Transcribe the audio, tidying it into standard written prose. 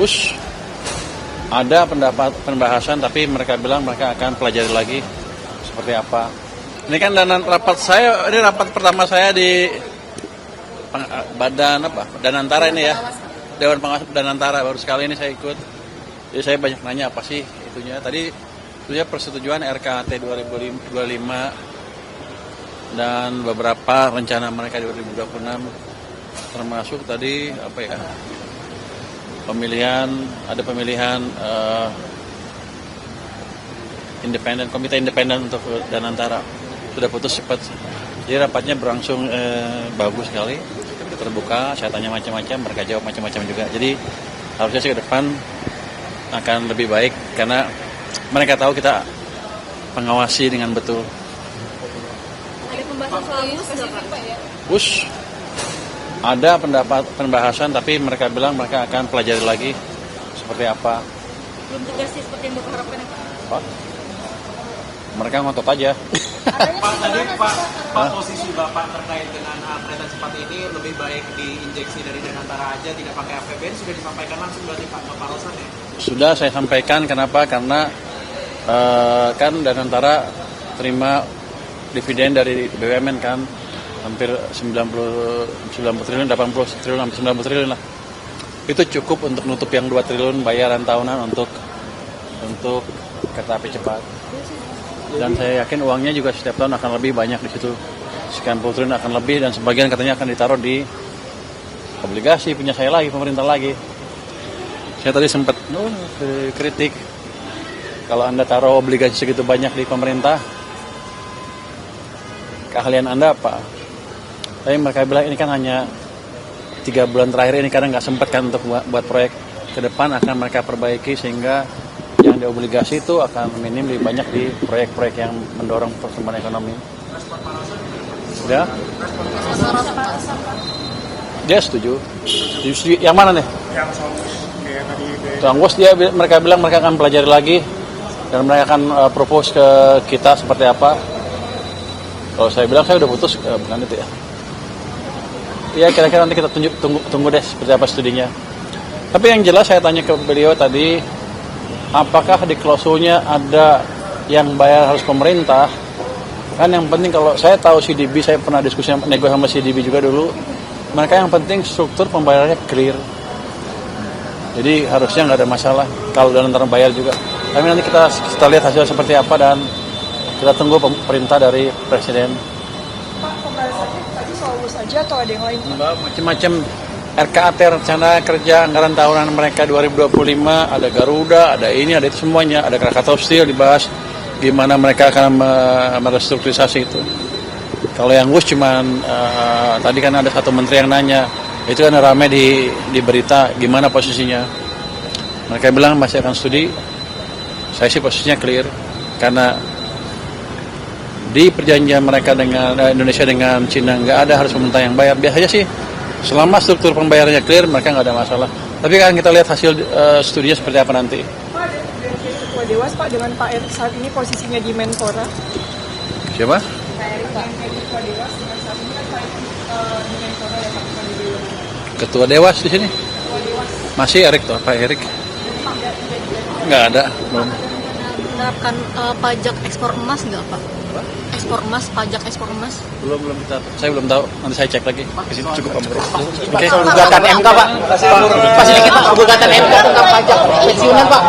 Bus ada pembahasan, tapi mereka bilang mereka akan pelajari lagi seperti apa. Ini kan rapat saya, ini rapat pertama saya di Danantara ini ya, Dewan Pengawas Danantara, baru sekali ini saya ikut. Jadi saya banyak nanya apa sih itunya. Tadi itunya persetujuan RKT 2025 dan beberapa rencana mereka 2026, termasuk tadi apa ya, ada pemilihan komite independen untuk Danantara sudah putus cepat. Jadi rapatnya berlangsung bagus sekali, terbuka. Saya tanya macam-macam, mereka jawab macam-macam juga. Jadi harusnya sih ke depan akan lebih baik karena mereka tahu kita mengawasi dengan betul. Ada pembahasan soal spesifik Pak ya? Bus ada pembahasan, tapi mereka bilang mereka akan pelajari lagi seperti apa. Belum tegas sih seperti yang Bapak harapkan ya Pak? Pak? Mereka ngotot aja. Pak, tadi Pak, posisi Bapak terkait dengan kereta cepat ini lebih baik diinjeksi dari Danantara aja, tidak pakai APBN, sudah disampaikan langsung berarti Pak Rosan ya? Sudah saya sampaikan, kenapa? Karena kan Danantara terima dividen dari BUMN kan, hampir 90 triliun, 80 triliun, hampir 90 triliun lah. Itu cukup untuk nutup yang 2 triliun bayaran tahunan untuk kereta api cepat. Dan saya yakin uangnya juga setiap tahun akan lebih banyak di situ. Sekian puluh triliun akan lebih, dan sebagian katanya akan ditaruh di obligasi punya saya lagi, pemerintah lagi. Saya tadi sempat kritik, kalau Anda taruh obligasi segitu banyak di pemerintah, keahlian Anda apa? Tapi mereka bilang ini kan hanya 3 bulan terakhir ini, karena nggak sempat kan untuk buat proyek. Ke depan akan mereka perbaiki sehingga yang di obligasi itu akan minim lebih banyak di proyek-proyek yang mendorong pertumbuhan ekonomi. Ya? Dia setuju. Yang mana nih? Yang Songus kayak tadi. Songus mereka bilang mereka akan pelajari lagi dan mereka akan propose ke kita seperti apa. Kalau saya bilang saya udah putus, bukan itu ya. Ya kira-kira nanti kita tunggu deh seperti apa studinya. Tapi yang jelas saya tanya ke beliau tadi, apakah di klausulnya ada yang bayar harus pemerintah? Kan yang penting, kalau saya tahu CDB, saya pernah diskusi nego sama CDB juga dulu. Mereka yang penting struktur pembayarannya clear. Jadi harusnya nggak ada masalah kalau Danantara bayar juga. Tapi nanti kita lihat hasil seperti apa dan kita tunggu perintah dari Presiden. Pak, pembahasannya tadi soal bus aja atau ada yang lain? Macam-macam. RKT, rencana kerja anggaran tahunan mereka 2025, ada Garuda, ada ini, ada itu semuanya, ada Krakatau Steel dibahas gimana mereka akan merestrukturisasi itu. Kalau yang bus cuman tadi kan ada satu menteri yang nanya, itu kan rame di berita gimana posisinya. Mereka bilang masih akan studi. Saya sih posisinya clear karena di perjanjian mereka dengan Indonesia dengan Cina nggak ada harus pemerintah yang bayar. Biasanya sih selama struktur pembayarannya clear, mereka nggak ada masalah. Tapi kan kita lihat hasil studinya seperti apa nanti. Pak, ada pergantian Ketua Dewas Pak dengan Pak Erik saat ini posisinya di Menpora. Siapa? Pak Erik Ketua Dewas dengan saat ini kan Pak Erik di Menpora ya Pak, bukan di BUMN. Ketua Dewas di sini? Ketua Dewas. Masih Erik tuh, Pak Erik? Nggak ada, belum. Menerapkan pajak ekspor emas nggak Pak? Ekspor emas, pajak ekspor emas? Belum saya belum tahu. Nanti saya cek lagi. Ke situ cukup Pak. Oke. Gugatan MK Pak, masih dikit Pak, gugatan MK tentang pajak pensiunan Pak.